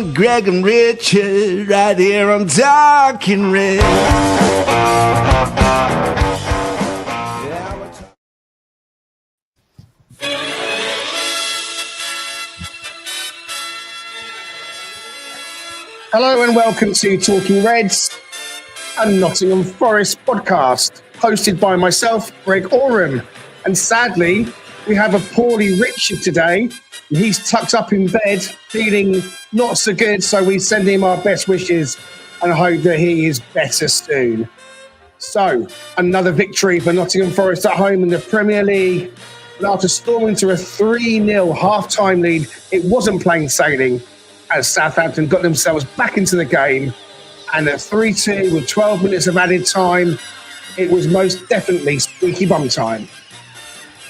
Ian, Greg and Richard, right here on Talking Red. Hello and welcome to Talking Reds, a Nottingham Forest podcast, hosted by myself, Greg Oram. And sadly, we have a poorly Richard today. He's tucked up in bed, feeling not so good, so we send him our best wishes and hope that he is better soon. So, another victory for Nottingham Forest at home in the Premier League. And after storming to a 3-0 half-time lead, it wasn't plain sailing as Southampton got themselves back into the game. And at 3-2 with 12 minutes of added time, it was most definitely squeaky bum time.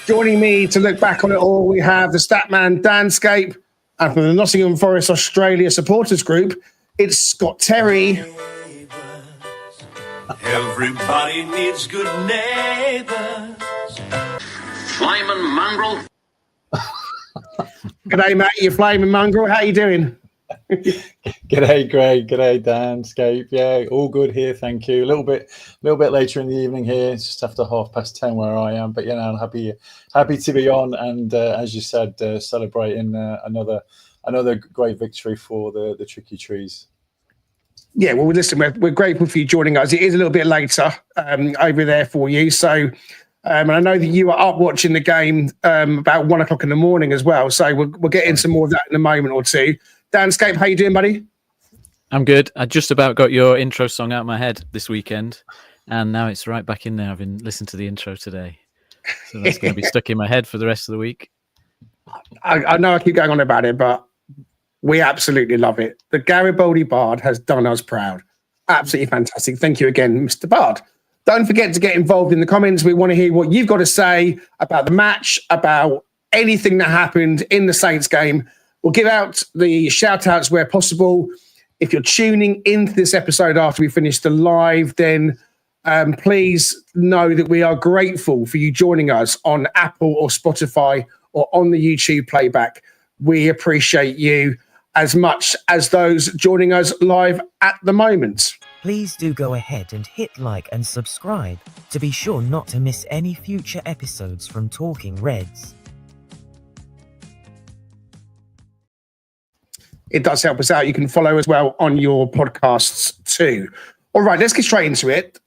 Joining me to look back on it all, we have the Statman Danscape, and from the Nottingham Forest Australia supporters group, it's Scott Terry. Everybody needs good neighbors. Flyman Mongrel. G'day, mate. You flaming mongrel. How you doing? G'day, Greg. G'day, Danscape. Yeah, all good here. Thank you. A little bit later in the evening here. It's just after 10:30 where I am. But I'm happy to be on. And as you said, celebrating another great victory for the Tricky Trees. Yeah, well, listen, we're grateful for you joining us. It is a little bit later over there for you. So, and I know that you were up watching the game about 1 o'clock in the morning as well. So we'll get into more of that in a moment or two. Danscape, how you doing, buddy? I'm good. I just about got your intro song out of my head this weekend, and now it's right back in there. I've been listening to the intro today, so that's going to be stuck in my head for the rest of the week. I know I keep going on about it, but we absolutely love it. The Garibaldi Bard has done us proud. Absolutely fantastic. Thank you again, Mr. Bard. Don't forget to get involved in the comments. We want to hear what you've got to say about the match, about anything that happened in the Saints game. We'll give out the shout-outs where possible. If you're tuning into this episode after we finish the live, then please know that we are grateful for you joining us on Apple or Spotify or on the YouTube playback. We appreciate you as much as those joining us live at the moment. Please do go ahead and hit like and subscribe to be sure not to miss any future episodes from Talking Reds. It does help us out. You can follow as well on your podcasts too. All right, let's get straight into it.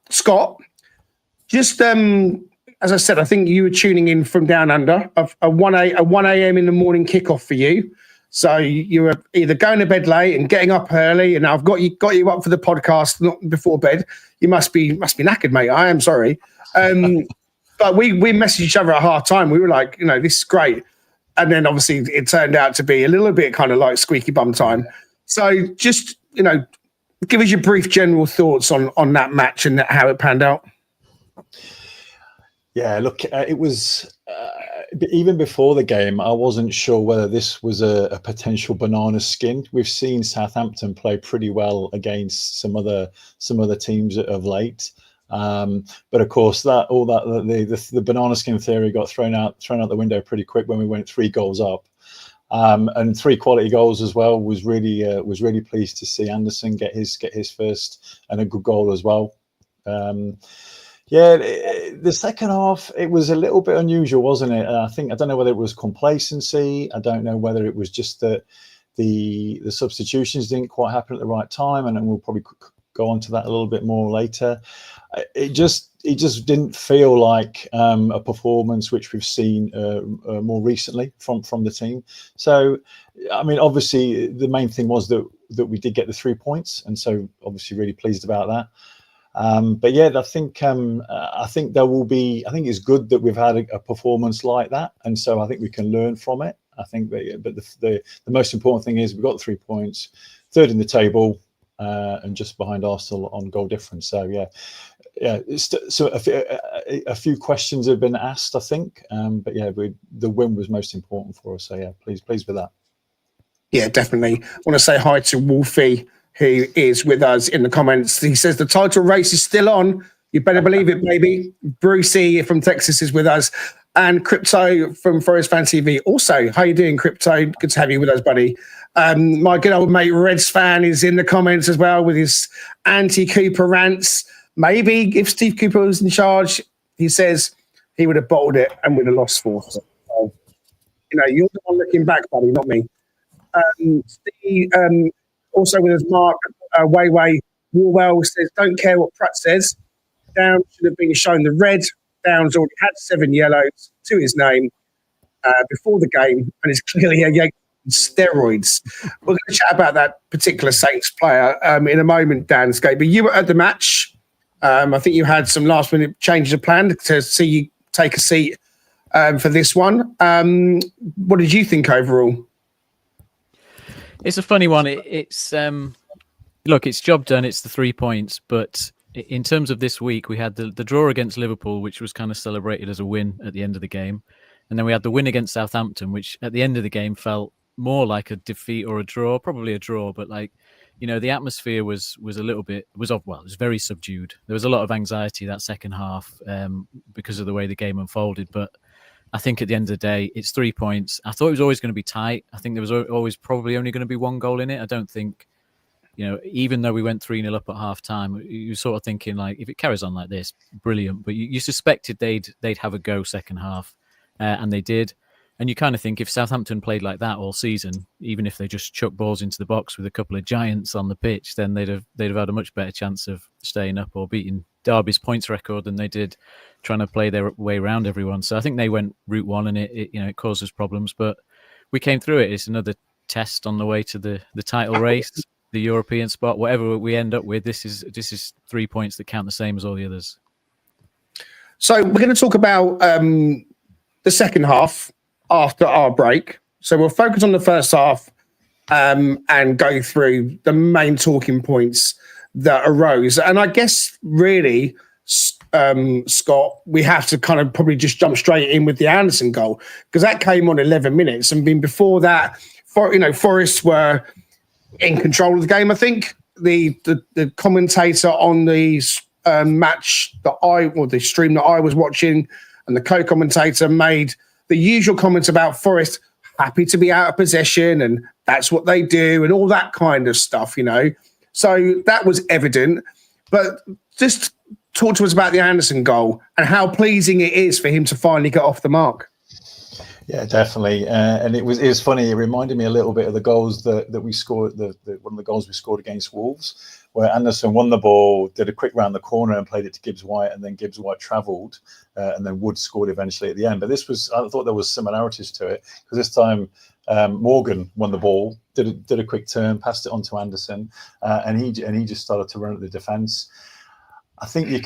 Scott, just as I said, I think you were tuning in from down under, a 1 a.m. in the morning kickoff for you. So you were either going to bed late and getting up early, and I've got you up for the podcast, not before bed. You must be knackered, mate. I am sorry. But we messaged each other at half time. We were like, this is great. And then obviously it turned out to be a little bit kind of like squeaky bum time. So just, give us your brief general thoughts on that match and how it panned out. Yeah, look, it was even before the game, I wasn't sure whether this was a potential banana skin. We've seen Southampton play pretty well against some other teams of late. But of course, the banana skin theory got thrown out the window pretty quick when we went 3 goals up, and 3 quality goals as well. Was really pleased to see Anderson get his first and a good goal as well. The second half, it was a little bit unusual, wasn't it? I don't know whether it was complacency. I don't know whether it was just that the substitutions didn't quite happen at the right time, and then we'll probably go on to that a little bit more later. It just didn't feel like a performance which we've seen more recently from the team. So, I mean, obviously the main thing was that we did get the 3 points, and so obviously really pleased about that. But yeah, I think there will be. I think it's good that we've had a performance like that, and so I think we can learn from it. I think that, but the most important thing is we've got 3 points, third in the table, and just behind Arsenal on goal difference. So yeah. So a few questions have been asked, I think, but yeah, the win was most important for us. So yeah, pleased with that. Yeah, definitely. I want to say hi to Wolfie, who is with us in the comments. He says the title race is still on. You better believe it, baby. Brucey from Texas is with us. and Crypto from Forest Fan TV. Also, how you doing, Crypto? Good to have you with us, buddy. My good old mate Reds Fan is in the comments as well with his anti-Cooper rants. Maybe if Steve Cooper was in charge, he says he would have bottled it and would have lost 4. So, you're the one looking back, buddy, not me. Steve, also with us, Mark Wayway Warwell says, don't care what Pratt says. Downs should have been shown the red. Downs already had 7 yellows to his name before the game and is clearly a Yankee on steroids. We're going to chat about that particular Saints player in a moment, Danscape. But you were at the match. I think you had some last-minute changes of plan to see you take a seat for this one. What did you think overall? It's a funny one. It's look, it's job done. It's the 3 points. But in terms of this week, we had the draw against Liverpool, which was kind of celebrated as a win at the end of the game. And then we had the win against Southampton, which at the end of the game felt more like a defeat or a draw, probably a draw. But the atmosphere was a little bit, it was very subdued. There was a lot of anxiety that second half because of the way the game unfolded. But I think at the end of the day, it's 3 points. I thought it was always going to be tight. I think there was always probably only going to be 1 goal in it. I don't think, even though we went 3-0 up at half time, you're sort of thinking if it carries on like this, brilliant. But you suspected they'd have a go second half, and they did. And you kind of think if Southampton played like that all season, even if they just chuck balls into the box with a couple of giants on the pitch, then they'd have had a much better chance of staying up or beating Derby's points record than they did trying to play their way around everyone. So I think they went route one, and it caused us problems. But we came through it. It's another test on the way to the title race, the European spot. Whatever we end up with, this is 3 points that count the same as all the others. So we're going to talk about the second half after our break. So we'll focus on the first half and go through the main talking points that arose. And I guess really, Scott, we have to kind of probably just jump straight in with the Anderson goal, because that came on 11 minutes. And before that, Forest were in control of the game. I think the commentator on the match the stream that I was watching, and the co-commentator made the usual comments about Forest happy to be out of possession and that's what they do and all that kind of stuff, So that was evident. But just talk to us about the Anderson goal and how pleasing it is for him to finally get off the mark. Yeah, definitely. And it was funny. It reminded me a little bit of the goals that we scored, one of the goals we scored against Wolves, where Anderson won the ball, did a quick round the corner and played it to Gibbs White, and then Gibbs White travelled, and then Wood scored eventually at the end. But I thought there was similarities to it, because this time Morgan won the ball, did a quick turn, passed it on to Anderson, and he just started to run at the defence. I think you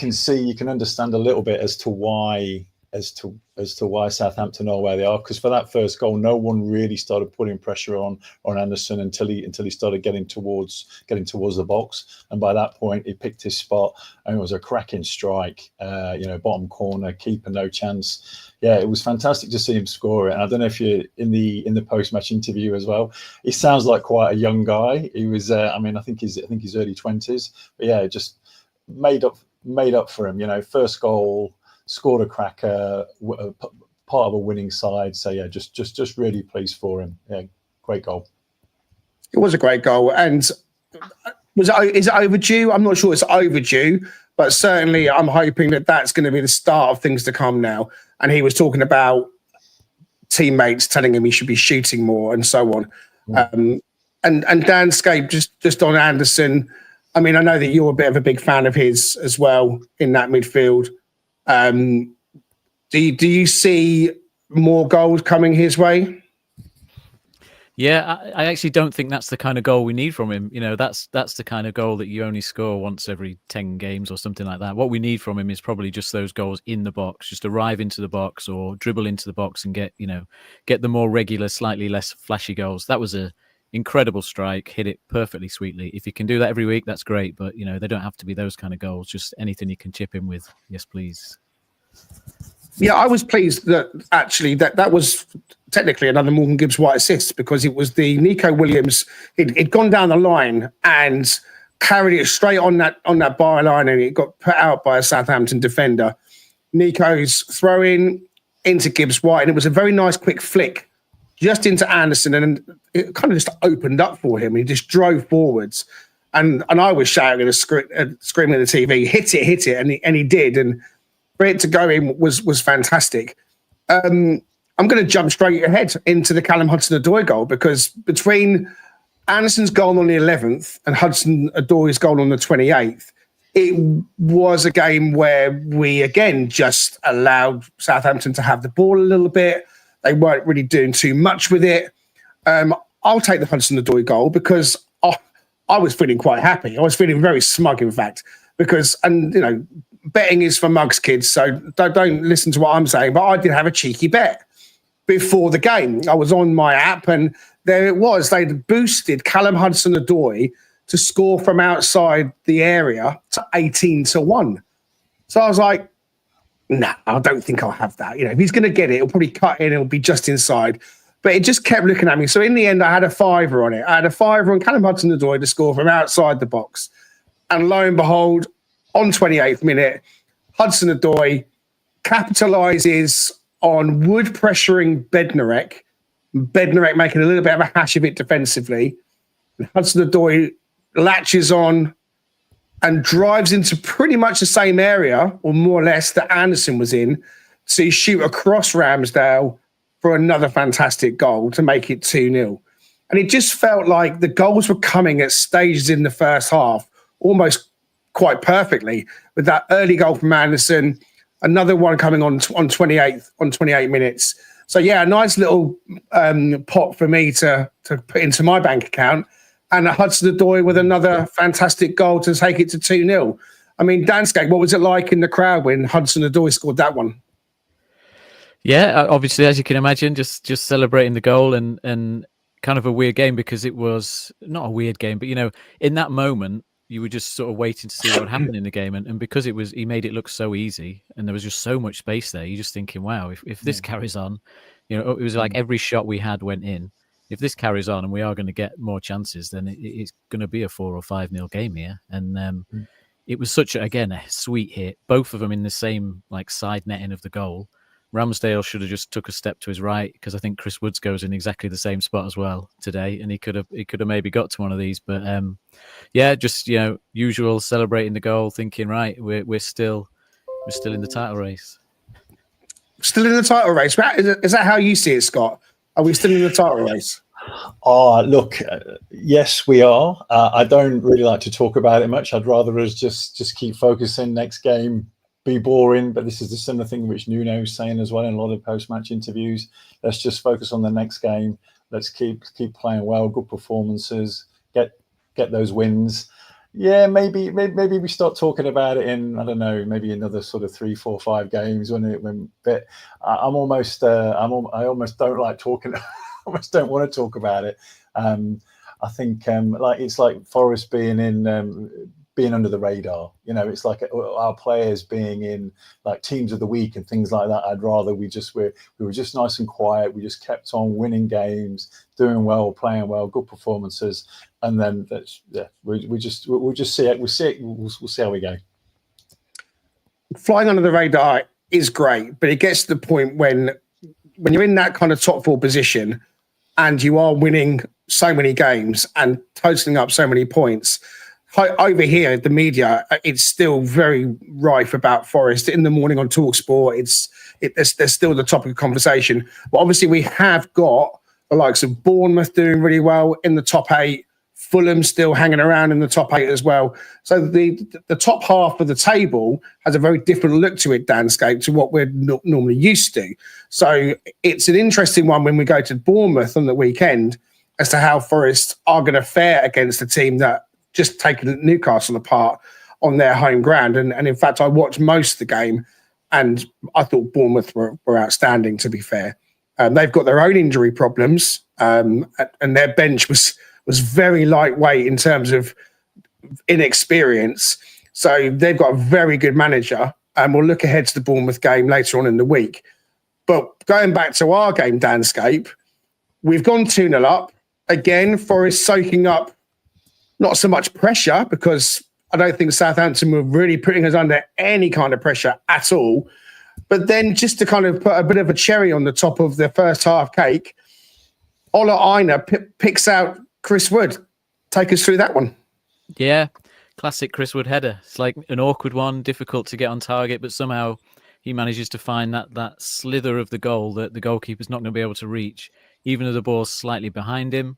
can understand a little bit as to why Southampton are where they are, because for that first goal, no one really started putting pressure on Anderson until he started getting towards the box, and by that point he picked his spot, and it was a cracking strike. Bottom corner, keeper no chance. Yeah, it was fantastic to see him score it. And I don't know if you're in the post-match interview as well. He sounds like quite a young guy. He was, I think he's early 20s, but yeah, just made up for him. First goal. Scored a cracker, part of a winning side. So yeah, just really pleased for him. Yeah, great goal. It was a great goal, and is it overdue? I'm not sure it's overdue, but certainly I'm hoping that that's going to be the start of things to come now. And he was talking about teammates telling him he should be shooting more and so on. And Danscape, just on Anderson. I mean, I know that you're a bit of a big fan of his as well in that midfield. Do you see more goals coming his way? Yeah, I actually don't think that's the kind of goal we need from him. That's the kind of goal that you only score once every 10 games or something like that. What we need from him is probably just those goals in the box, just arrive into the box or dribble into the box and get the more regular, slightly less flashy goals. That was a incredible strike, hit it perfectly sweetly. If you can do that every week, that's great. But, they don't have to be those kind of goals. Just anything you can chip in with. Yes, please. Yeah, I was pleased that actually that was technically another Morgan Gibbs White assist, because it was the Nico Williams. He'd gone down the line and carried it straight on that byline, and it got put out by a Southampton defender. Nico's throw in, into Gibbs White, and it was a very nice quick flick just into Anderson, and it kind of just opened up for him. He just drove forwards, and I was shouting and screaming at the TV, hit it, and he did, and for it to go in was fantastic. I'm going to jump straight ahead into the Callum Hudson-Odoi goal, because between Anderson's goal on the 11th and Hudson-Odoi's goal on the 28th, it was a game where we, again, just allowed Southampton to have the ball a little bit. They weren't really doing too much with it. I'll take the Hudson-Odoi goal because I was feeling quite happy. I was feeling very smug, in fact, because, and you know, betting is for mugs, kids, so don't listen to what I'm saying, but I did have a cheeky bet before the game. I was on my app, and there it was. They'd boosted Callum Hudson-Odoi to score from outside the area to 18-1. So I was like, nah, I don't think I'll have that. You know, if he's going to get it, he'll probably cut in, it'll be just inside. But it just kept looking at me. So in the end, I had a fiver on it. I had a fiver on Callum Hudson-Odoi to score from outside the box. And lo and behold, on 28th minute, Hudson-Odoi capitalises on Wood pressuring Bednarek. Bednarek making a little bit of a hash of it defensively. And Hudson-Odoi latches on and drives into pretty much the same area, or more or less, that Anderson was in, to shoot across Ramsdale for another fantastic goal to make it 2-0. And it just felt like the goals were coming at stages in the first half, almost quite perfectly, with that early goal from Anderson, another one coming on 28 minutes. So yeah, a nice little pot for me to put into my bank account, and a Hudson-Odoi with another fantastic goal to take it to 2-0. I mean, Danscape, what was it like in the crowd when Hudson-Odoi scored that one? Yeah, obviously, as you can imagine, just celebrating the goal, and kind of a weird game, because it was not a weird game, but you know, in that moment, you were just sort of waiting to see what happened in the game, and because he made it look so easy, and there was just so much space there, you're just thinking, wow, if this carries on, you know, it was like every shot we had went in. If this carries on and we are going to get more chances, then it's going to be a 4 or 5-0 game here. And it was such a sweet hit. Both of them in the same like side netting of the goal. Ramsdale should have just took a step to his right, because I think Chris Woods goes in exactly the same spot as well today, and he could have maybe got to one of these. But just, you know, usual celebrating the goal, thinking, right, we're still in the title race. Still in the title race. Is that how you see it, Scott? Are we still in the title race? Look, yes, we are. I don't really like to talk about it much. I'd rather us just keep focusing. Next game, be boring. But this is the similar thing which Nuno's saying as well in a lot of post-match interviews. Let's just focus on the next game. Let's keep playing well, good performances, get those wins. Yeah, maybe we start talking about it in, I don't know, maybe another sort of 3, 4, 5 games but I almost don't like talking. I almost don't want to talk about it. I think it's like Forest being under the radar. You know, it's like our players being in like teams of the week and things like that. I'd rather we were just nice and quiet. We just kept on winning games, doing well, playing well, good performances, and then we'll just see it. We'll see how we go. Flying under the radar is great, but it gets to the point when you're in that kind of top 4 position and you are winning so many games and totaling up so many points. Over here, the media, it's still very rife about Forest. In the morning on TalkSport, there's still the topic of conversation. But obviously, we have got the likes of Bournemouth doing really well in the top 8. Fulham still hanging around in the top 8 as well. So the top half of the table has a very different look to it, Danscape, to what we're normally used to. So it's an interesting one when we go to Bournemouth on the weekend as to how Forest are going to fare against a team that just taken Newcastle apart on their home ground. And in fact, I watched most of the game, and I thought Bournemouth were outstanding, to be fair. They've got their own injury problems, and their bench was very lightweight in terms of inexperience. So they've got a very good manager, and we'll look ahead to the Bournemouth game later on in the week. But going back to our game, Danscape, we've gone 2-0 up. Again, Forest soaking up not so much pressure, because I don't think Southampton were really putting us under any kind of pressure at all. But then just to kind of put a bit of a cherry on the top of the first half cake, Ola Aina picks out Chris Wood. Take us through that one. Yeah, classic Chris Wood header. It's like an awkward one, difficult to get on target, but somehow he manages to find that slither of the goal that the goalkeeper's not going to be able to reach, even though the ball's slightly behind him.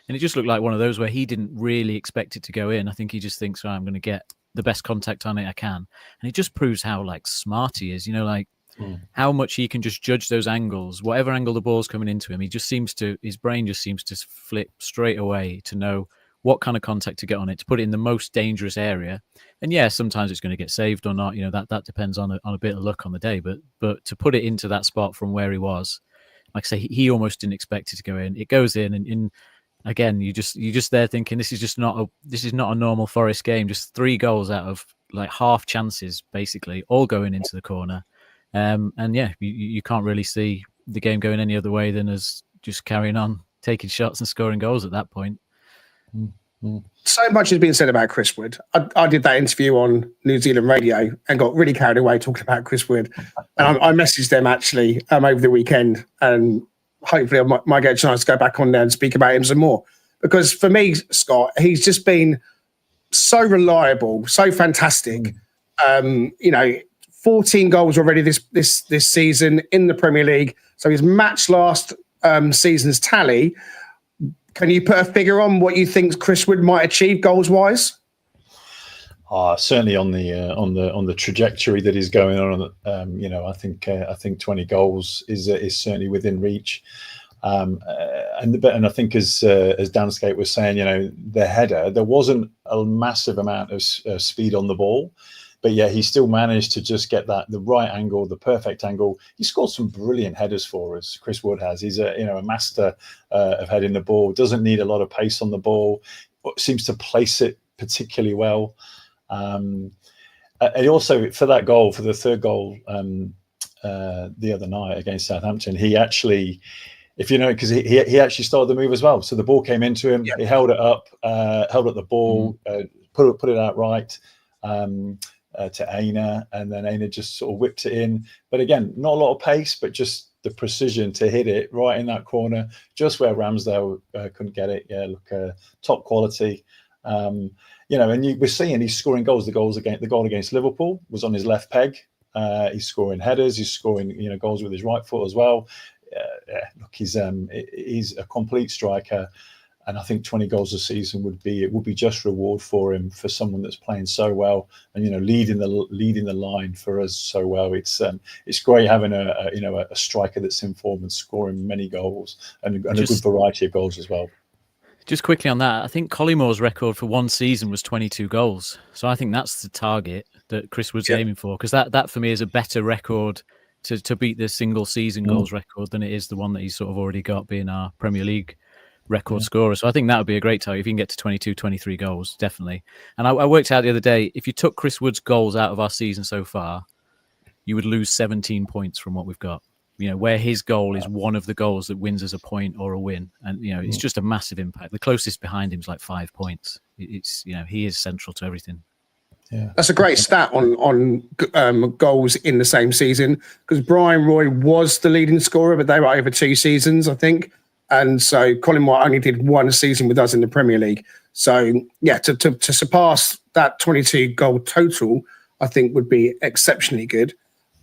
And it just looked like one of those where he didn't really expect it to go in. I think he just thinks, I'm going to get the best contact on it I can. And it just proves how smart he is, how much he can just judge those angles, whatever angle the ball's coming into him. His brain just seems to flip straight away to know what kind of contact to get on it, to put it in the most dangerous area. And yeah, sometimes it's going to get saved or not. That depends on a bit of luck on the day. But to put it into that spot from where he was, like I say, he almost didn't expect it to go in. It goes in, and again, you just there thinking this is not a normal Forest game. Just 3 goals out of half chances, basically, all going into the corner. And yeah, you can't really see the game going any other way than as just carrying on, taking shots and scoring goals at that point. So much has been said about Chris Wood. I did that interview on New Zealand radio and got really carried away talking about Chris Wood. And I messaged them actually over the weekend, and hopefully I might get a chance to go back on there and speak about him some more. Because for me, Scott, he's just been so reliable, so fantastic. 14 goals already this season in the Premier League. So he's matched last season's tally. Can you put a figure on what you think Chris Wood might achieve goals wise? Certainly on the trajectory that he's going on. I think 20 goals is certainly within reach. And I think as Danscape was saying, the header, there wasn't a massive amount of speed on the ball. But yeah, he still managed to just get the right angle, the perfect angle. He scored some brilliant headers for us. Chris Wood has. He's a master of heading the ball. Doesn't need a lot of pace on the ball. Seems to place it particularly well. And also for that goal, for the third goal the other night against Southampton, he actually, because he actually started the move as well. So the ball came into him. Yep. He held it up the ball, put it out right. To Aina, and then Aina just sort of whipped it in. But again, not a lot of pace, but just the precision to hit it right in that corner, just where Ramsdale couldn't get it. Yeah, look, top quality. And we're seeing he's scoring goals. The goal against Liverpool was on his left peg. He's scoring headers. He's scoring goals with his right foot as well. Look, he's a complete striker. And I think 20 goals a season would be just reward for him, for someone that's playing so well and leading the line for us so well. It's great having a striker that's in form and scoring many goals and a good variety of goals as well. Just quickly on that, I think Collimore's record for one season was 22 goals. So I think that's the target that Chris was aiming for, because that for me is a better record to beat the single season goals record than it is the one that he's sort of already got, being our Premier League record scorer. So I think that would be a great target if you can get to 22, 23 goals, definitely. And I worked out the other day, if you took Chris Wood's goals out of our season so far, you would lose 17 points from what we've got. Where his goal is one of the goals that wins us a point or a win. And, it's just a massive impact. The closest behind him is 5 points. It's, he is central to everything. Yeah, that's a great stat on goals in the same season, because Brian Roy was the leading scorer, but they were over 2 seasons, I think. And so Colin Moore only did 1 season with us in the Premier League. So, yeah, to surpass that 22 goal total, I think would be exceptionally good.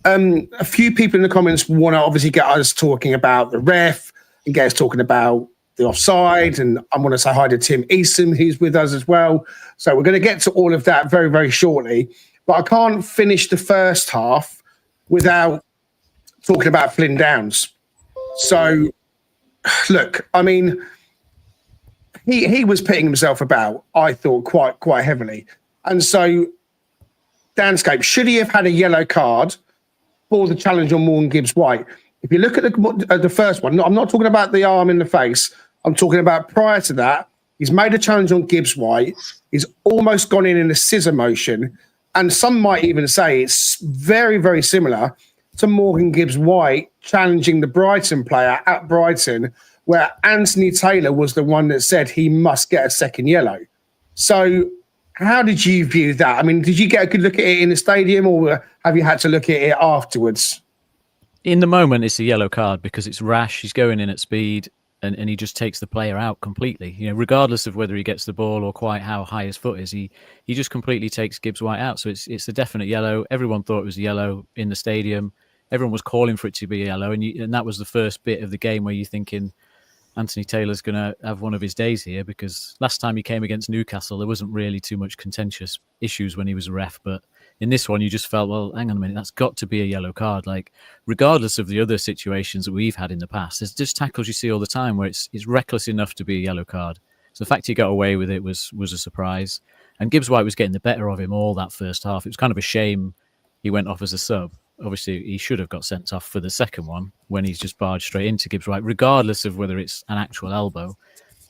A few people in the comments want to obviously get us talking about the ref and get us talking about the offside. And I want to say hi to Tim Easton, who's with us as well. So we're going to get to all of that very, very shortly. But I can't finish the first half without talking about Flynn Downs. So, look, I mean, he was putting himself about, I thought, quite heavily. And so, Danscape, should he have had a yellow card for the challenge on Morgan Gibbs-White? If you look at the first one, I'm not talking about the arm in the face. I'm talking about prior to that. He's made a challenge on Gibbs-White. He's almost gone in a scissor motion. And some might even say it's very, very similar to Morgan Gibbs-White challenging the Brighton player at Brighton, where Anthony Taylor was the one that said he must get a second yellow. So how did you view that? I mean, did you get a good look at it in the stadium, or have you had to look at it afterwards? in the moment, it's a yellow card because it's rash. He's going in at speed, and he just takes the player out completely. You know, regardless of whether he gets the ball or quite how high his foot is, he just completely takes Gibbs White out. So it's a definite yellow. Everyone thought it was a yellow in the stadium. Everyone was calling for it to be a yellow, and that was the first bit of the game where you're thinking Anthony Taylor's going to have one of his days here, because last time he came against Newcastle, there wasn't really too much contentious issues when he was a ref, but in this one, you just felt, well, hang on a minute, that's got to be a yellow card. Like, regardless of the other situations that we've had in the past, there's just tackles you see all the time where it's reckless enough to be a yellow card. So the fact he got away with it was a surprise. And Gibbs White was getting the better of him all that first half. It was kind of a shame he went off as a sub. Obviously, he should have got sent off for the second one when he's just barged straight into Gibbs White, regardless of whether it's an actual elbow.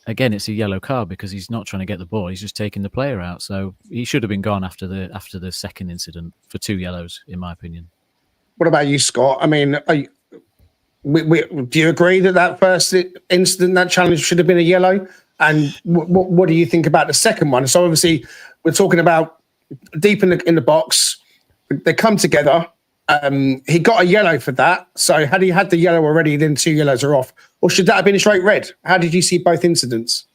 Again, it's a yellow card because he's not trying to get the ball; he's just taking the player out. So he should have been gone after the second incident for 2 yellows, in my opinion. What about you, Scott? I mean, do you agree that first incident, that challenge, should have been a yellow? And what do you think about the second one? So obviously, we're talking about deep in the box. They come together. He got a yellow for that. So had he had the yellow already, then 2 yellows are off. Or should that have been a straight red? How did you see both incidents?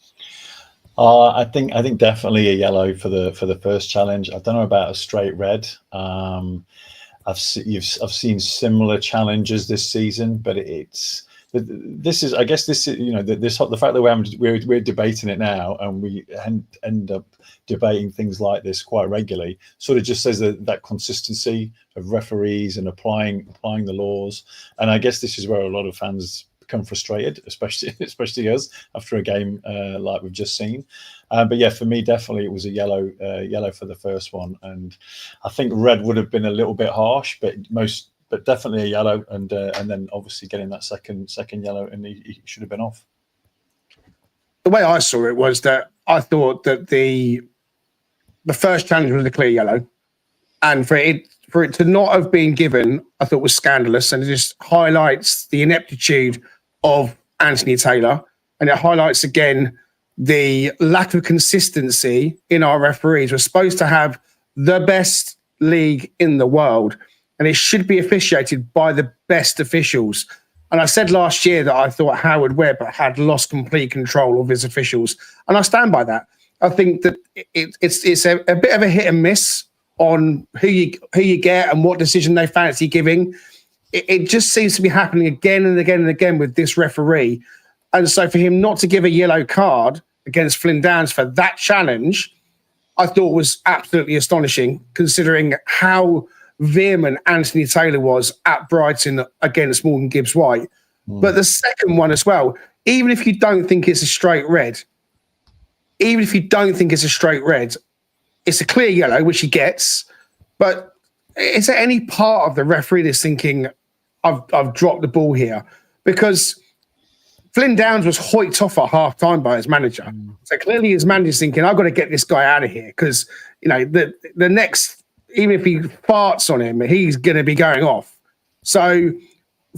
I think definitely a yellow for the first challenge. I don't know about a straight red. I've seen similar challenges this season, but this is the fact that we're debating it now, and we end up debating things like this quite regularly, sort of just says that consistency of referees and applying the laws. And I guess this is where a lot of fans become frustrated, especially us after a game like we've just seen. But yeah, for me, definitely it was a yellow for the first one, and I think red would have been a little bit harsh, but definitely a yellow, and then obviously getting that second yellow, and he should have been off. The way I saw it was that I thought that the first challenge was a clear yellow, and for it to not have been given, I thought was scandalous, and it just highlights the ineptitude of Anthony Taylor, and it highlights again the lack of consistency in our referees. We're supposed to have the best league in the world, and it should be officiated by the best officials. And I said last year that I thought Howard Webb had lost complete control of his officials, and I stand by that. I think that it's a bit of a hit and miss on who you get and what decision they fancy giving. It just seems to be happening again and again and again with this referee. And so for him not to give a yellow card against Flynn Downs for that challenge, I thought was absolutely astonishing, considering how vehement Anthony Taylor was at Brighton against Morgan Gibbs White. But the second one as well, even if you don't think it's a straight red, it's a clear yellow, which he gets. But is there any part of the referee that's thinking, I've dropped the ball here? Because Flynn Downs was hoiked off at half time by his manager. So clearly his manager's thinking, I've got to get this guy out of here, because the next, even if he farts on him, he's going to be going off. So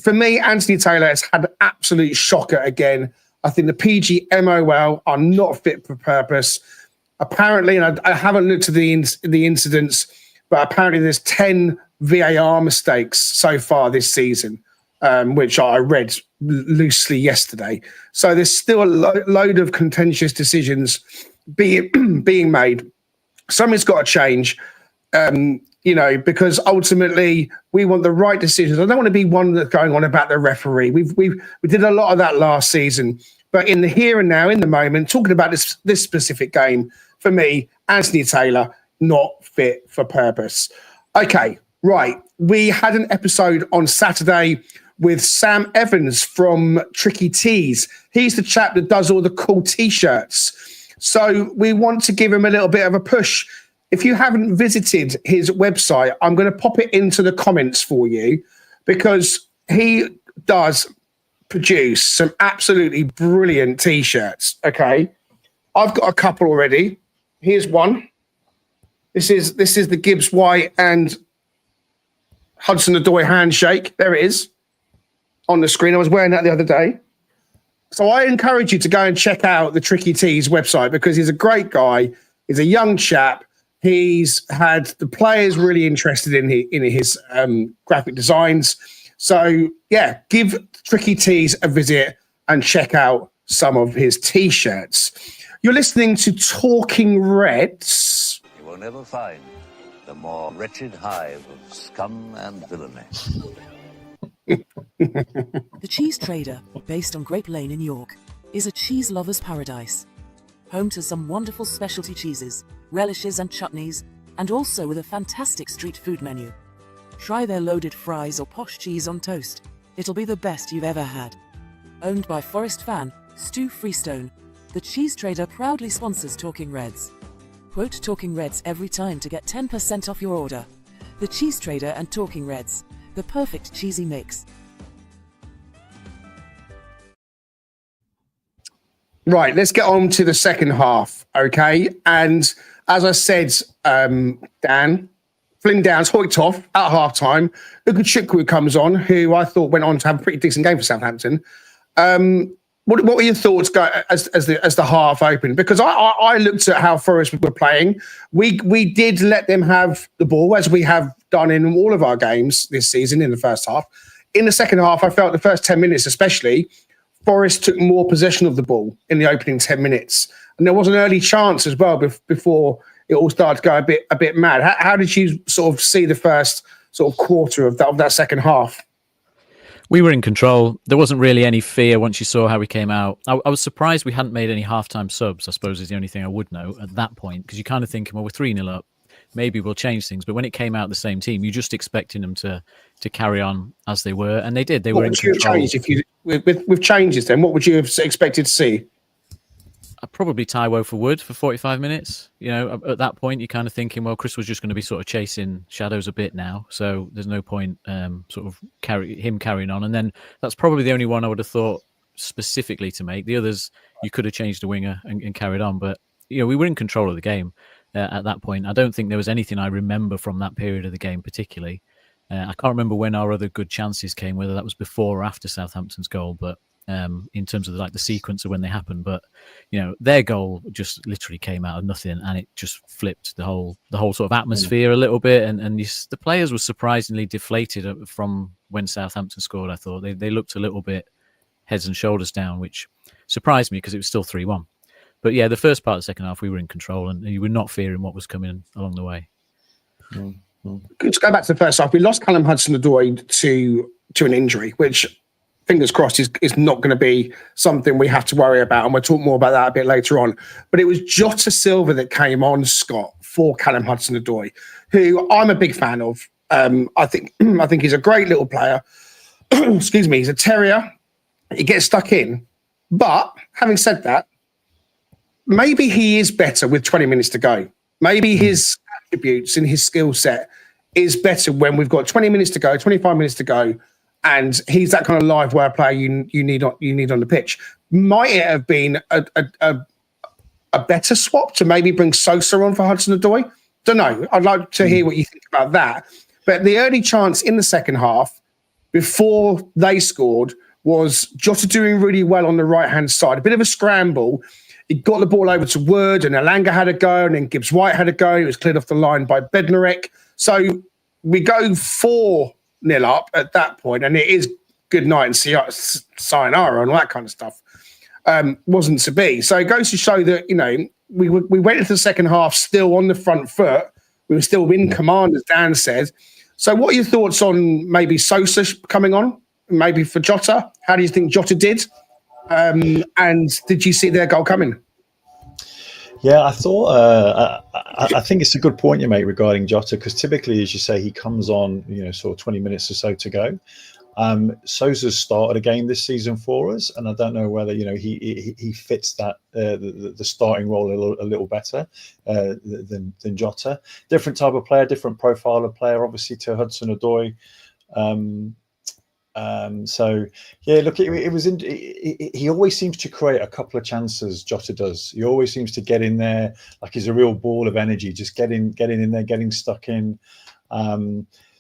for me, Anthony Taylor has had an absolute shocker again. I think the PGMOL are not fit for purpose. Apparently, and I haven't looked at the incidents, but apparently there's 10 VAR mistakes so far this season, which I read loosely yesterday. So there's still a load of contentious decisions being made. Something's got to change, because ultimately we want the right decisions. I don't want to be one that's going on about the referee. We did a lot of that last season, but in the here and now, in the moment, talking about this specific game, for me, Anthony Taylor, not fit for purpose. Okay, right. We had an episode on Saturday with Sam Evans from Tricky Tees. He's the chap that does all the cool T-shirts. So we want to give him a little bit of a push. If you haven't visited his website, I'm going to pop it into the comments for you, because he does produce some absolutely brilliant T-shirts. Okay, I've got a couple already. Here's one. This is the Gibbs White and Hudson-Odoi handshake. There it is on the screen. I was wearing that the other day. So I encourage you to go and check out the Tricky Tees website, because he's a great guy. He's a young chap. He's had the players really interested in his graphic designs. So, yeah, give Tricky Tees a visit and check out some of his T-shirts. You're listening to Talking Reds. You will never find the more wretched hive of scum and villainy. The Cheese Trader, based on Grape Lane in York, is a cheese lover's paradise. Home to some wonderful specialty cheeses, relishes and chutneys, and also with a fantastic street food menu. Try their loaded fries or posh cheese on toast. It'll be the best you've ever had. Owned by Forest fan Stu Freestone, the Cheese Trader proudly sponsors Talking Reds. Quote Talking Reds every time to get 10% off your order. The Cheese Trader and Talking Reds, the perfect cheesy mix. Right, let's get on to the second half, okay? And as I said, Dan, Flynn Downs hoiked off at half-time. Ukachukwu comes on, who I thought went on to have a pretty decent game for Southampton. What were your thoughts as the half opened? Because I looked at how Forest were playing. We did let them have the ball, as we have done in all of our games this season in the first half. In the second half, I felt the first 10 minutes especially, Forest took more possession of the ball in the opening 10 minutes. And there was an early chance as well before it all started to go a bit mad. How did you sort of see the first sort of quarter of that second half? We were in control. There wasn't really any fear once you saw how we came out. I was surprised we hadn't made any halftime subs, I suppose is the only thing I would know at that point, because you're kind of thinking, well, we're 3-0 up. Maybe we'll change things. But when it came out the same team, you're just expecting them to carry on as they were. And they did. They were in control. With changes then, what would you have expected to see? I'd probably Taiwo for Wood for 45 minutes. You know, at that point, you're kind of thinking, well, Chris was just going to be sort of chasing shadows a bit now. So there's no point sort of carrying on. And then that's probably the only one I would have thought specifically to make. The others, you could have changed the winger and carried on. But, you know, we were in control of the game at that point. I don't think there was anything I remember from that period of the game particularly. I can't remember when our other good chances came, whether that was before or after Southampton's goal, but in terms of the sequence of when they happened. But, you know, their goal just literally came out of nothing and it just flipped the whole sort of atmosphere a little bit. And the players were surprisingly deflated from when Southampton scored, I thought. They looked a little bit heads and shoulders down, which surprised me because it was still 3-1. But yeah, the first part of the second half, we were in control and you were not fearing what was coming along the way. Good to go back to the first half. We lost Callum Hudson-Odoi to an injury, which, fingers crossed, is not going to be something we have to worry about. And we'll talk more about that a bit later on. But it was Jota Silva that came on, Scott, for Callum Hudson-Odoi, who I'm a big fan of. I think he's a great little player. Excuse me, he's a terrier. He gets stuck in. But having said that, maybe he is better with 20 minutes to go. Maybe his attributes and his skill set is better when we've got 20 minutes to go, 25 minutes to go, and he's that kind of live wire player you need on the pitch. Might it have been a better swap to maybe bring Sosa on for Hudson-Odoi? Don't know. I'd like to hear what you think about that. But the early chance in the second half, before they scored, was Jota doing really well on the right-hand side. A bit of a scramble. He got the ball over to Wood, and Elanga had a go, and then Gibbs-White had a go. It was cleared off the line by Bednarek. So we go 4-0 up at that point, and it is good night and sayonara and all that kind of stuff. Wasn't to be. So it goes to show that, you know, we went into the second half still on the front foot. We were still in command, as Dan said. So what are your thoughts on maybe Sosa coming on, maybe for Jota? How do you think Jota did? And did you see their goal coming? Yeah, I thought. I think it's a good point you make regarding Jota, because typically, as you say, he comes on, you know, sort of 20 minutes or so to go. Sosa's started a game this season for us, and I don't know whether, you know, he fits that the starting role a little better than Jota. Different type of player, different profile of player, obviously, to Hudson-Odoi. So yeah, look, he always seems to create a couple of chances. Jota does. He always seems to get in there like he's a real ball of energy, just getting in there, getting stuck in.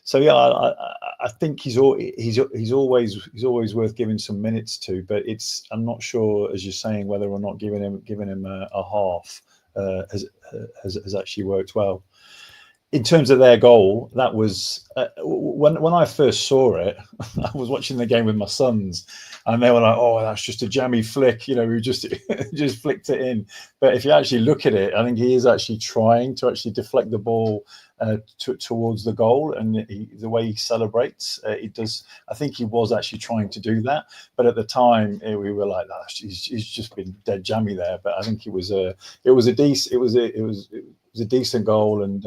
So yeah, I think he's always worth giving some minutes to, but I'm not sure, as you're saying, whether or not giving him a half has actually worked well. in terms of their goal, that was when I first saw it. I was watching the game with my sons, and they were like, "Oh, that's just a jammy flick," we just just flicked it in. But if you actually look at it, I think he is actually trying to actually deflect the ball towards the goal, and the way he celebrates, it does. I think he was actually trying to do that, but at the time we were like, "Oh, he's just been dead jammy there." But I think it was a decent goal, and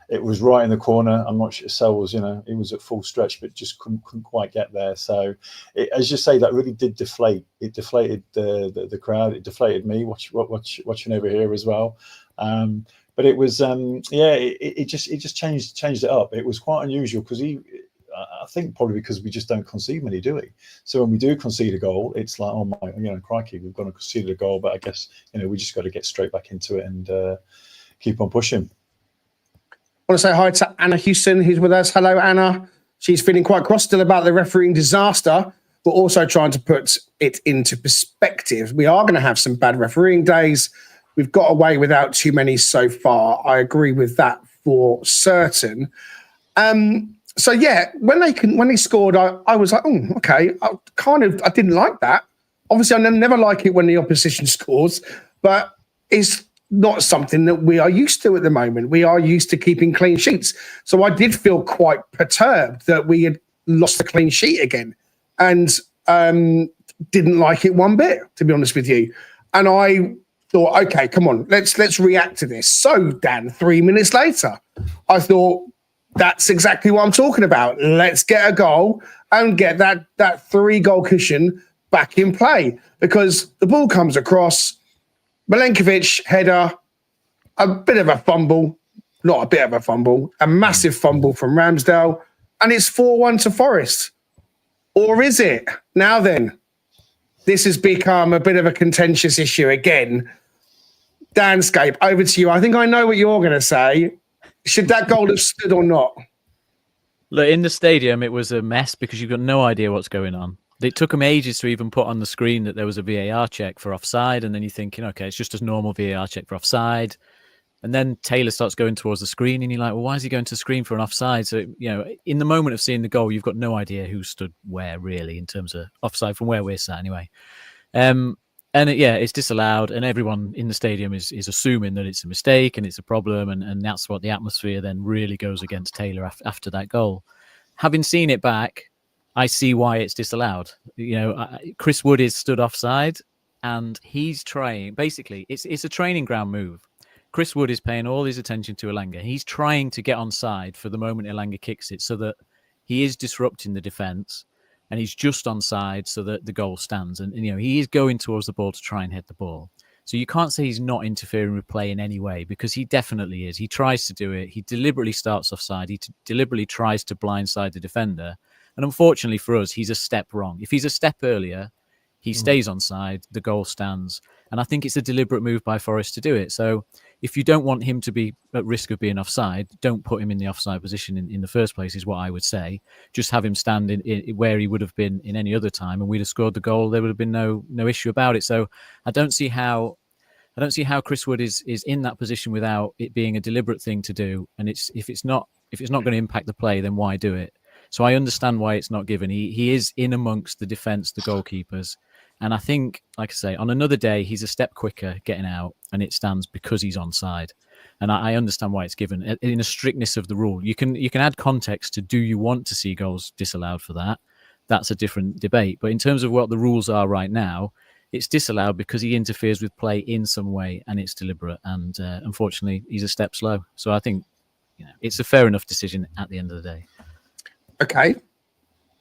it was right in the corner. I'm not sure Sel was, it was at full stretch, but just couldn't quite get there. So, as you say, that really did deflate. It deflated the crowd. It deflated me watching over here as well. But it was, it just changed it up. It was quite unusual because I think probably because we just don't concede many, do we? So when we do concede a goal, it's like, oh my, crikey, we've got to concede a goal. But I guess we just got to get straight back into it and keep on pushing. I want to say hi to Anna Houston, who's with us. Hello, Anna. She's feeling quite cross still about the refereeing disaster, but also trying to put it into perspective. We are going to have some bad refereeing days. We've got away without too many so far. I agree with that for certain. So yeah, when they scored, I was like, oh, okay. I didn't like that. Obviously, I never like it when the opposition scores, but it's not something that we are used to at the moment. We are used to keeping clean sheets. So I did feel quite perturbed that we had lost the clean sheet again, and didn't like it one bit, to be honest with you. And I thought, okay, come on, let's react to this. So Dan, 3 minutes later, I thought, that's exactly what I'm talking about. Let's get a goal and get that 3-goal cushion back in play, because the ball comes across, Milenkovic header, a bit of a fumble, not a bit of a fumble, a massive fumble from Ramsdale, and it's 4-1 to Forest. Or is it? Now then, this has become a bit of a contentious issue again. Danscape, over to you. I think I know what you're going to say. Should that goal have stood or not? Look, in the stadium, it was a mess because you've got no idea what's going on. It took them ages to even put on the screen that there was a VAR check for offside. And then you're thinking, okay, it's just a normal VAR check for offside. And then Taylor starts going towards the screen and you're like, well, why is he going to the screen for an offside? So, in the moment of seeing the goal, you've got no idea who stood where really in terms of offside from where we're sat anyway. It's disallowed. And everyone in the stadium is assuming that it's a mistake and it's a problem. And that's what the atmosphere then really goes against Taylor after that goal. Having seen it back, I see why it's disallowed. Chris Wood is stood offside and he's trying. Basically, it's a training ground move. Chris Wood is paying all his attention to Elanga. He's trying to get onside for the moment Elanga kicks it so that he is disrupting the defence and he's just onside so that the goal stands. And he is going towards the ball to try and hit the ball. So you can't say he's not interfering with play in any way because he definitely is. He tries to do it. He deliberately starts offside. He deliberately tries to blindside the defender. And unfortunately for us, he's a step wrong. If he's a step earlier, he stays onside, the goal stands. And I think it's a deliberate move by Forest to do it. So if you don't want him to be at risk of being offside, don't put him in the offside position in the first place, is what I would say. Just have him stand in where he would have been in any other time, and we'd have scored the goal. There would have been no issue about it. So I don't see how Chris Wood is in that position without it being a deliberate thing to do. And if it's not going to impact the play, then why do it? So I understand why it's not given. He is in amongst the defence, the goalkeepers. And I think, like I say, on another day, he's a step quicker getting out and it stands because he's onside. And I understand why it's given. In a strictness of the rule, you can add context to do you want to see goals disallowed for that? That's a different debate. But in terms of what the rules are right now, it's disallowed because he interferes with play in some way and it's deliberate. And unfortunately, he's a step slow. So I think it's a fair enough decision at the end of the day. Okay.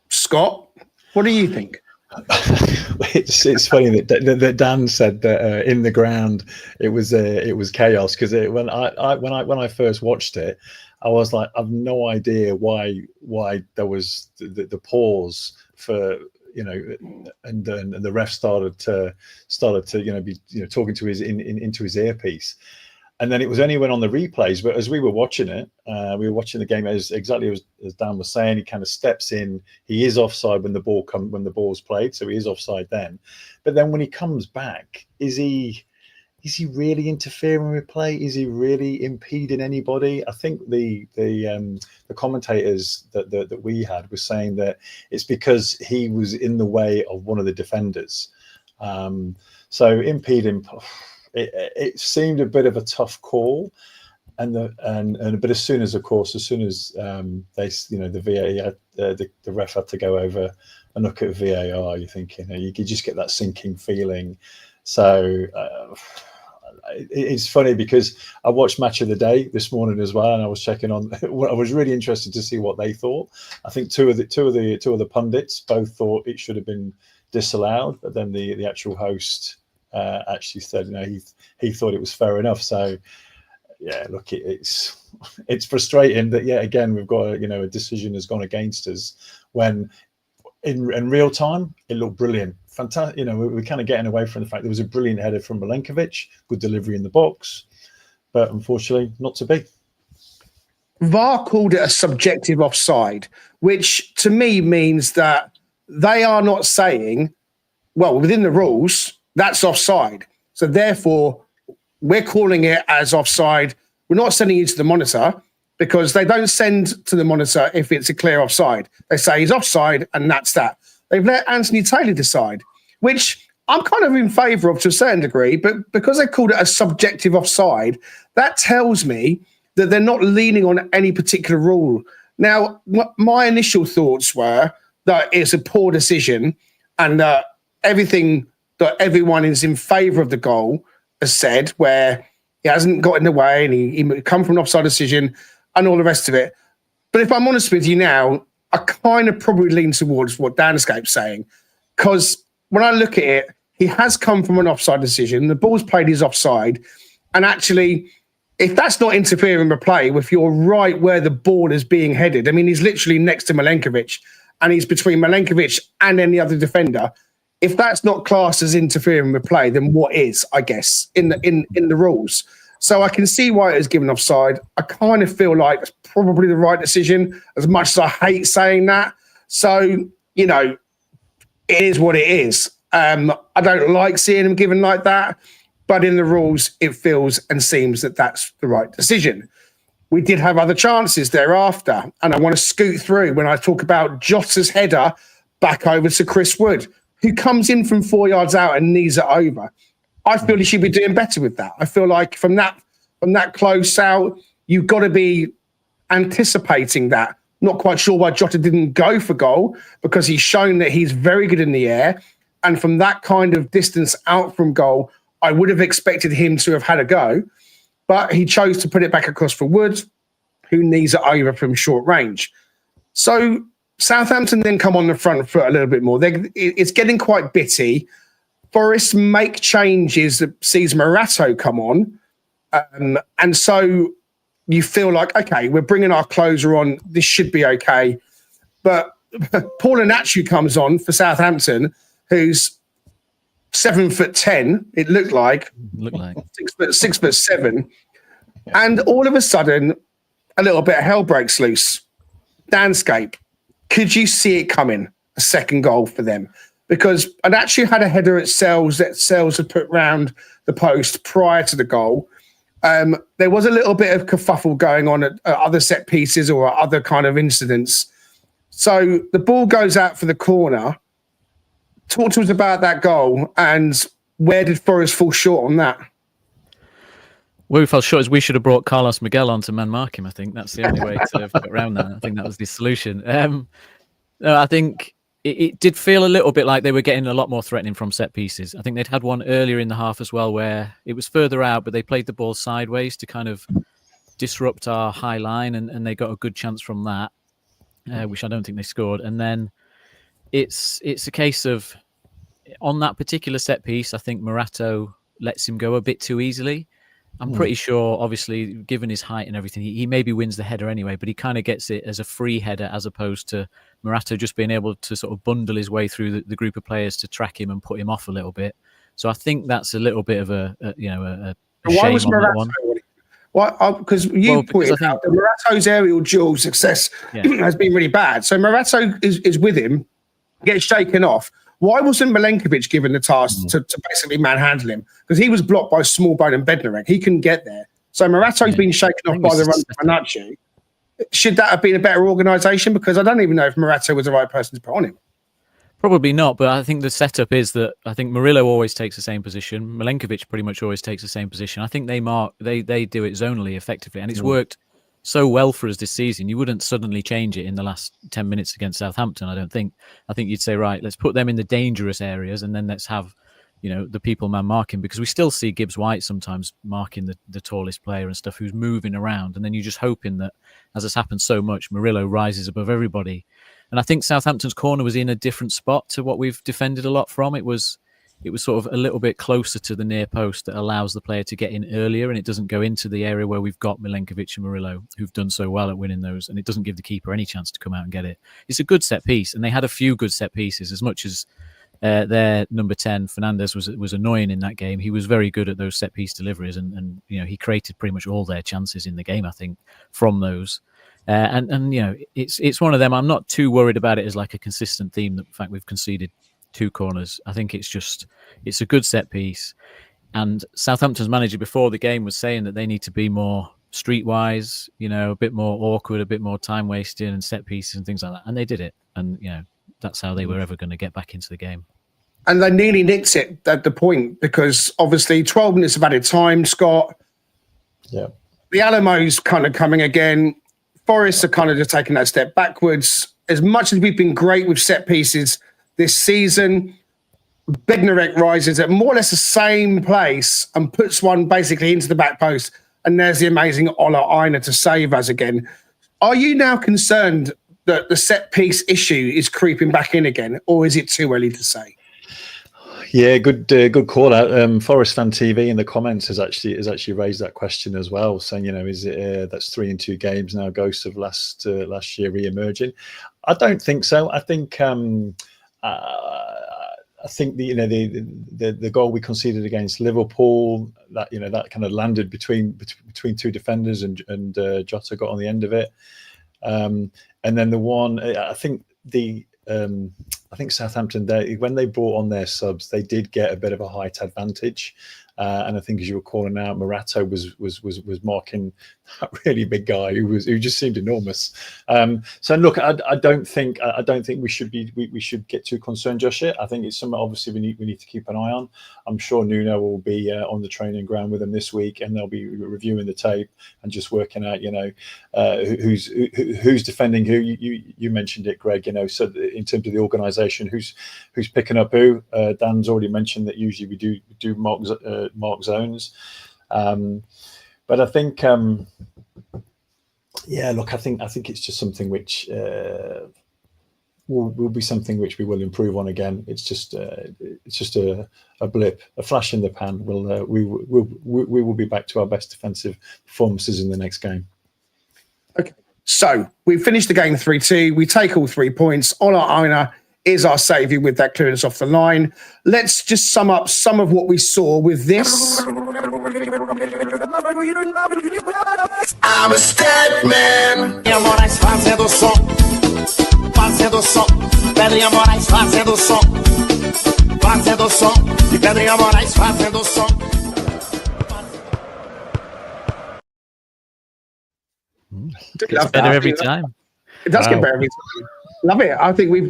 Scott, what do you think? It's funny that Dan said that in the ground it was chaos, because when I first watched it, I was like, I've no idea why there was the pause for and the ref started to be talking to his into his earpiece. And then it was only when on the replays, but as we were watching it, we were watching the game as Dan was saying. He kind of steps in. He is offside when the ball's played, so he is offside then. But then when he comes back, is he is he really interfering with play? Is he really impeding anybody? I think the commentators that we had were saying that it's because he was in the way of one of the defenders. So impeding, it seemed a bit of a tough call. But as soon as they, the VAR, the ref had to go over and look at VAR, you're thinking, you could just get that sinking feeling. So it's funny because I watched Match of the Day this morning as well, and I was checking on. I was really interested to see what they thought. I think two of the pundits both thought it should have been disallowed, but then the actual host actually said, he thought it was fair enough. So. Yeah, look, it's frustrating that yet again we've got a decision has gone against us when in real time it looked brilliant, fantastic. We're kind of getting away from the fact there was a brilliant header from Milenkovic, good delivery in the box, but unfortunately not to be. VAR called it a subjective offside, which to me means that they are not saying, well, within the rules that's offside, so therefore. We're calling it as offside. We're not sending it to the monitor because they don't send to the monitor if it's a clear offside. They say he's offside and that's that. They've let Anthony Taylor decide, which I'm kind of in favour of to a certain degree, but because they called it a subjective offside, that tells me that they're not leaning on any particular rule. Now, my initial thoughts were that it's a poor decision and that everything that everyone is in favour of the goal has said, where he hasn't got in the way and he come from an offside decision and all the rest of it. But if I'm honest with you now, I kind of probably lean towards what Danscape's saying, because when I look at it, he has come from an offside decision. The ball's played his offside. And actually, if that's not interfering with play, if you're right where the ball is being headed, I mean, he's literally next to Milenkovic and he's between Milenkovic and any other defender. If that's not classed as interfering with play, then what is, I guess, in the rules? So I can see why it is given offside. I kind of feel like it's probably the right decision, as much as I hate saying that. So, it is what it is. I don't like seeing him given like that, but in the rules, it feels and seems that that's the right decision. We did have other chances thereafter, and I want to scoot through when I talk about Jota's header back over to Chris Wood, who comes in from 4 yards out and knees it over. I feel he should be doing better with that. I feel like from that close out, you've got to be anticipating that. Not quite sure why Jota didn't go for goal, because he's shown that he's very good in the air. And from that kind of distance out from goal, I would have expected him to have had a go. But he chose to put it back across for Wood, who knees it over from short range. So Southampton then come on the front foot a little bit more. It's getting quite bitty. Forest make changes that sees Morato come on. And so you feel like, okay, we're bringing our closer on. This should be okay. But Paul Anachu comes on for Southampton, who's 7'10", it looked like. 6'7". And all of a sudden, a little bit of hell breaks loose. Danscape. Could you see it coming? A second goal for them? Because I'd actually had a header at Sells that Sells had put round the post prior to the goal. There was a little bit of kerfuffle going on at other set pieces or other kind of incidents. So the ball goes out for the corner. Talk to us about that goal and where did Forest fall short on that? Where we fell short is we should have brought Carlos Miguel on to man-mark him, I think. That's the only way to get around that. I think that was the solution. No, I think it did feel a little bit like they were getting a lot more threatening from set pieces. I think they'd had one earlier in the half as well where it was further out, but they played the ball sideways to kind of disrupt our high line, and they got a good chance from that, which I don't think they scored. And then it's a case of, on that particular set piece, I think Morato lets him go a bit too easily. I'm pretty sure, obviously, given his height and everything, he maybe wins the header anyway, but he kind of gets it as a free header as opposed to Morato just being able to sort of bundle his way through the group of players to track him and put him off a little bit. So I think that's a little bit of a shame was on Morato? that one. Why? Because you pointed out that Morato's aerial duel success has been really bad. So Morato is with him, gets shaken off. Why wasn't Milenkovic given the task to basically manhandle him? Because he was blocked by Smallbone and Bednarek. He couldn't get there. So Morato's been shaken off by the run of Manachi. Should that have been a better organisation? Because I don't even know if Morato was the right person to put on him. Probably not, but I think the setup is that I think Murillo always takes the same position. Milenkovic pretty much always takes the same position. I think they do it zonally effectively, and it's worked so well for us this season. You wouldn't suddenly change it in the last 10 minutes against Southampton, I don't think. I think you'd say, right, let's put them in the dangerous areas, and then let's have, the people man marking, because we still see Gibbs White sometimes marking the tallest player and stuff who's moving around, and then you're just hoping that, as has happened so much, Murillo rises above everybody. And I think Southampton's corner was in a different spot to what we've defended a lot from. It was sort of a little bit closer to the near post that allows the player to get in earlier, and it doesn't go into the area where we've got Milenkovic and Murillo, who've done so well at winning those, and it doesn't give the keeper any chance to come out and get it. It's a good set piece, and they had a few good set pieces. As much as their number 10, Fernandez, was annoying in that game, he was very good at those set piece deliveries, and he created pretty much all their chances in the game, I think, from those. And it's one of them. I'm not too worried about it as like a consistent theme. That in fact we've conceded 2 corners. I think it's a good set piece. And Southampton's manager before the game was saying that they need to be more streetwise, a bit more awkward, a bit more time wasting and set pieces and things like that. And they did it. And that's how they were ever going to get back into the game. And they nearly nicked it at the point, because obviously 12 minutes of added time, Scott. Yeah. The Alamo's kind of coming again. Forest are kind of just taking that step backwards. As much as we've been great with set pieces this season, Bednarek rises at more or less the same place and puts one basically into the back post. And there's the amazing Ola Aina to save us again. Are you now concerned that the set piece issue is creeping back in again, or is it too early to say? Yeah, good call out. Forest Fan TV in the comments has actually raised that question as well, saying, is it that's 3 in 2 games now, ghosts of last year re-emerging? I don't think so. I think the goal we conceded against Liverpool, that kind of landed between 2 defenders, and Jota got on the end of it. And then the one, I think Southampton, when they brought on their subs, they did get a bit of a height advantage. And I think, as you were calling out, Morato was marking that really big guy who just seemed enormous. So look, I don't think we should get too concerned just yet. I think it's something obviously we need to keep an eye on. I'm sure Nuno will be on the training ground with them this week, and they'll be reviewing the tape and just working out, who's defending who. You mentioned it, Greg. So in terms of the organisation, who's picking up who. Dan's already mentioned that usually we do mark zones, but I think I think it's just something which will be something which we will improve on again. It's just a blip, a flash in the pan. We will be back to our best defensive performances in the next game. Okay, so we finished the game 3-2. We take all 3 points. Ola Aina is our saviour with that clearance off the line. Let's just sum up some of what we saw with this. I'm a Statman. It's better every time. It does get better every time. Love it. I think we've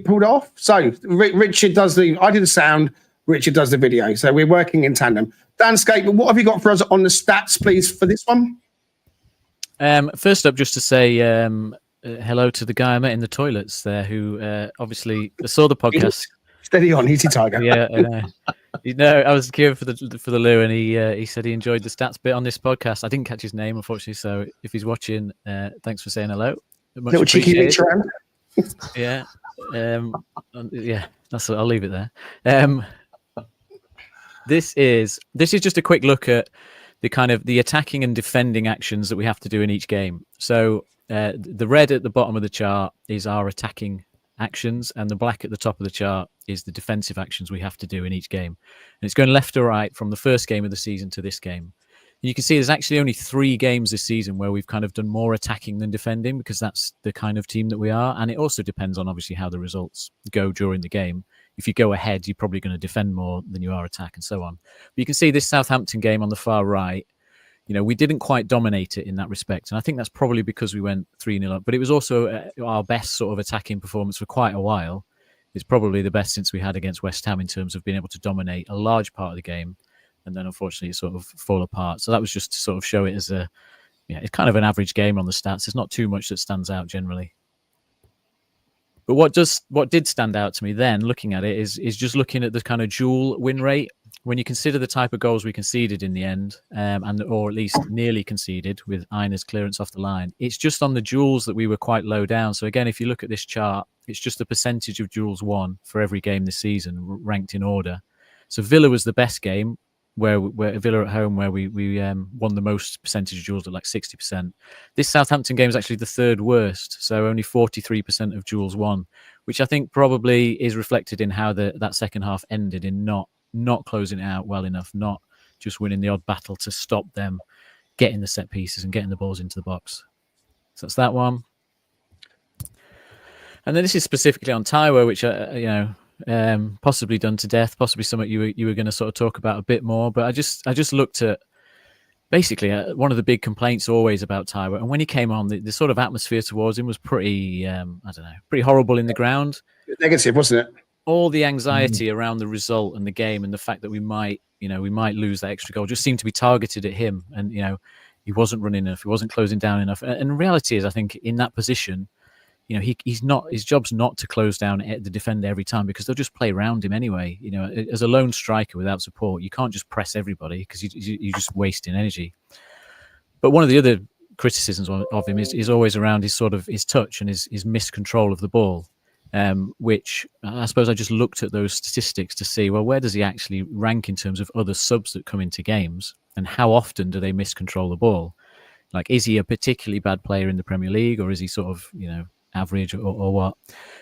pulled it off. So Richard does I do the sound, Richard does the video. So we're working in tandem. Danscape, what have you got for us on the stats, please, for this one? First up, just to say hello to the guy I met in the toilets there, who obviously saw the podcast. Steady on, easy tiger. Yeah, I was queuing for the loo, and he said he enjoyed the stats bit on this podcast. I didn't catch his name, unfortunately. So if he's watching, thanks for saying hello. Much little cheeky reach around. Yeah, that's I'll leave it there. This is just a quick look at the kind of the attacking and defending actions that we have to do in each game. So the red at the bottom of the chart is our attacking actions, and the black at the top of the chart is the defensive actions we have to do in each game. And it's going left to right from the first game of the season to this game. And you can see there's actually only 3 games this season where we've kind of done more attacking than defending, because that's the kind of team that we are. And it also depends on obviously how the results go during the game. if you go ahead, you're probably going to defend more than you are attack, and so on. But you can see this Southampton game on the far right. We didn't quite dominate it in that respect, and I think that's probably because we went 3-0 up. But it was also our best sort of attacking performance for quite a while. It's probably the best since we had against West Ham in terms of being able to dominate a large part of the game, and then unfortunately it sort of fall apart. So that was just to sort of show it as it's kind of an average game on the stats. There's not too much that stands out generally. But what did stand out to me then, looking at it, is just looking at the kind of dual win rate. When you consider the type of goals we conceded in the end, or at least nearly conceded with Einer's clearance off the line, it's just on the duels that we were quite low down. So again, if you look at this chart, it's just the percentage of duels won for every game this season, ranked in order. So Villa was the best game, where Villa at home, where we won the most percentage of duels at like 60%. This Southampton game is actually the third worst, so only 43% of duels won, which I think probably is reflected in how that second half ended, in not closing it out well enough, not just winning the odd battle to stop them getting the set pieces and getting the balls into the box. So that's that one. And then this is specifically on Taiwo, which possibly done to death, possibly something you were going to sort of talk about a bit more. But I just looked at basically one of the big complaints always about Taiwo, and when he came on, the sort of atmosphere towards him was pretty pretty horrible in the ground. Negative, wasn't it? All the anxiety around the result and the game, and the fact that we might lose that extra goal, just seemed to be targeted at him. And he wasn't running enough, he wasn't closing down enough. And the reality is, I think in that position, he's not. His job's not to close down the defender every time, because they'll just play around him anyway. As a lone striker without support, you can't just press everybody, because you're just wasting energy. But one of the other criticisms of him is always around his touch and his miscontrol of the ball. Which I suppose I just looked at those statistics to see, well, where does he actually rank in terms of other subs that come into games, and how often do they miscontrol the ball? Like, is he a particularly bad player in the Premier League, or is he sort of, average or what?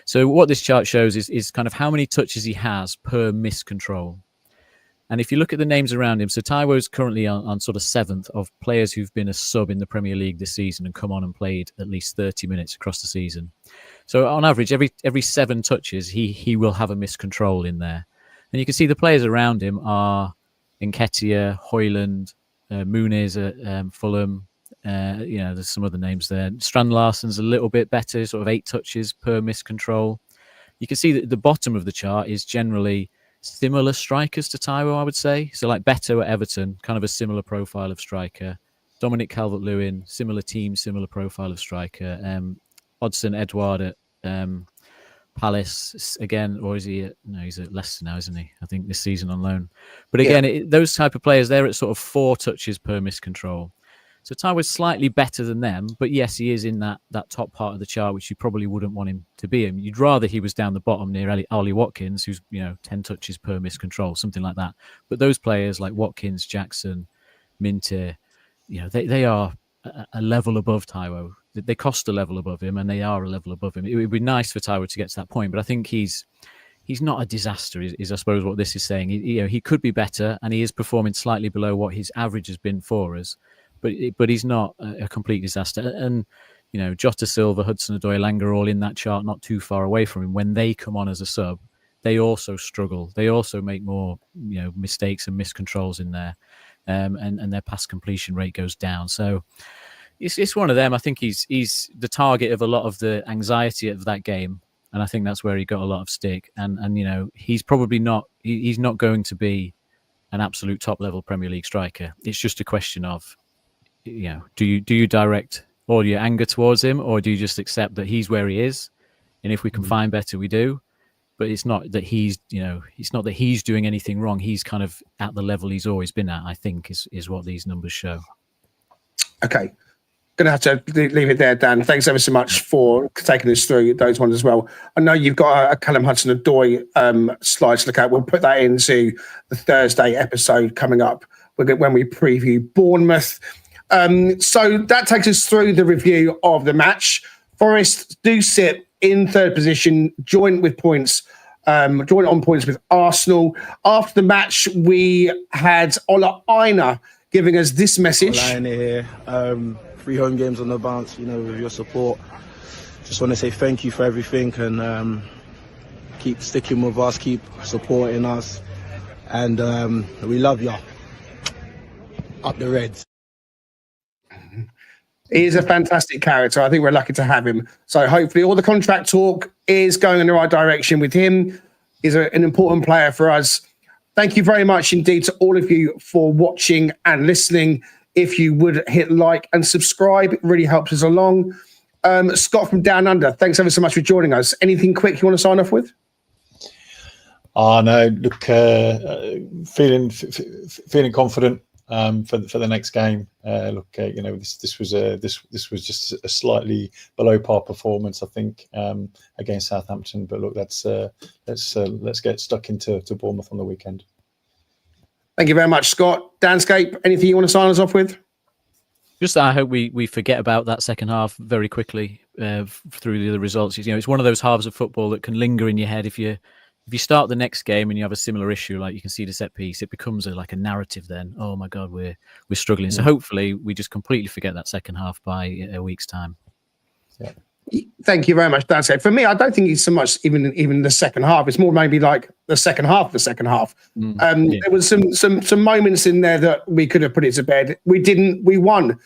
So what this chart shows is kind of how many touches he has per miscontrol. And if you look at the names around him, so Taiwo's currently on sort of 7th of players who've been a sub in the Premier League this season and come on and played at least 30 minutes across the season. So on average, every 7 touches, he will have a miscontrol in there. And you can see the players around him are Nketiah, Højlund, Muniz at Fulham. There's some other names there. Strand Larsen's a little bit better, sort of 8 touches per miscontrol. You can see that the bottom of the chart is generally similar strikers to Taiwo, I would say. So like Beto at Everton, kind of a similar profile of striker. Dominic Calvert-Lewin, similar team, similar profile of striker. Odsonne Edouard at Palace again, or is he he's at Leicester now, isn't he? I think this season on loan. But again, those type of players, they're at sort of 4 touches per miscontrol. So Taiwo's slightly better than them, but yes, he is in that top part of the chart, which you probably wouldn't want him to be in. You'd rather he was down the bottom near Ollie Watkins, who's 10 touches per miscontrol, something like that. But those players like Watkins, Jackson, Minter, they are a level above Taiwo. They cost a level above him, and they are a level above him. It would be nice for Taiwo to get to that point, but I think he's not a disaster, is I suppose what this is saying. He could be better, and he is performing slightly below what his average has been for us. But he's not a complete disaster. And, Jota Silva, Hudson-Odoi, Elanga are all in that chart, not too far away from him. When they come on as a sub, they also struggle. They also make more, mistakes and miscontrols in there. And their pass completion rate goes down. So it's one of them. I think he's the target of a lot of the anxiety of that game. And I think that's where he got a lot of stick. And he's probably not, he's not going to be an absolute top level Premier League striker. It's just a question of, do you direct all your anger towards him, or do you just accept that he's where he is, and if we can find better, we do. But it's not that he's doing anything wrong. He's kind of at the level he's always been at, I think, is what these numbers show. Okay, gonna have to leave it there, Dan. Thanks ever so much for taking us through those ones as well. I know you've got a Callum Hudson-Odoi slide to look at. We'll put that into the Thursday episode coming up when we preview Bournemouth. So that takes us through the review of the match. Forest do sit in 3rd position, joint on points with Arsenal. After the match, we had Ola Aina giving us this message. Ola Aina here, 3 home games on the bounce, with your support. Just want to say thank you for everything, and keep sticking with us, keep supporting us, and we love you. Up the Reds. He is a fantastic character. I think we're lucky to have him. So hopefully all the contract talk is going in the right direction with him. He's an important player for us. Thank you very much indeed to all of you for watching and listening. If you would hit like and subscribe, it really helps us along. Scott from Down Under, thanks ever so much for joining us. Anything quick you want to sign off with? Oh no, look, feeling confident for the next game. This was just a slightly below par performance, I think, against Southampton. But look, let's get stuck into Bournemouth on the weekend. Thank you very much, Scott. Danscape, anything you want to sign us off with? Just that I hope we forget about that second half very quickly through the other results. It's one of those halves of football that can linger in your head if you start the next game and you have a similar issue, like you can see the set piece, it becomes like a narrative then. Oh my God, we're struggling. So hopefully we just completely forget that second half by a week's time. Yeah. Thank you very much, Danscape. For me, I don't think it's so much even the second half. It's more maybe like the second half. There was some moments in there that we could have put it to bed. We didn't. We won.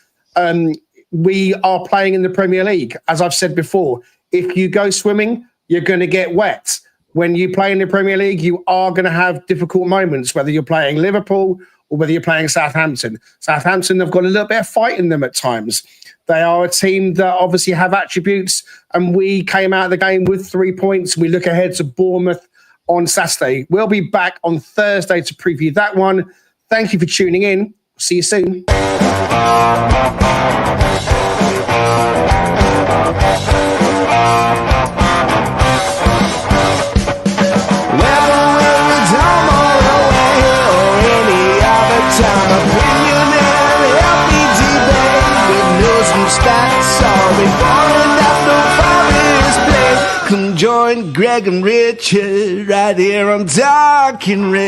We are playing in the Premier League. As I've said before, if you go swimming, you're going to get wet. When you play in the Premier League, you are going to have difficult moments, whether you're playing Liverpool or whether you're playing Southampton. Southampton have got a little bit of fight in them at times. They are a team that obviously have attributes, and we came out of the game with 3 points. We look ahead to Bournemouth on Saturday. We'll be back on Thursday to preview that one. Thank you for tuning in. See you soon. Come join Greg and Richard right here on Talking Red.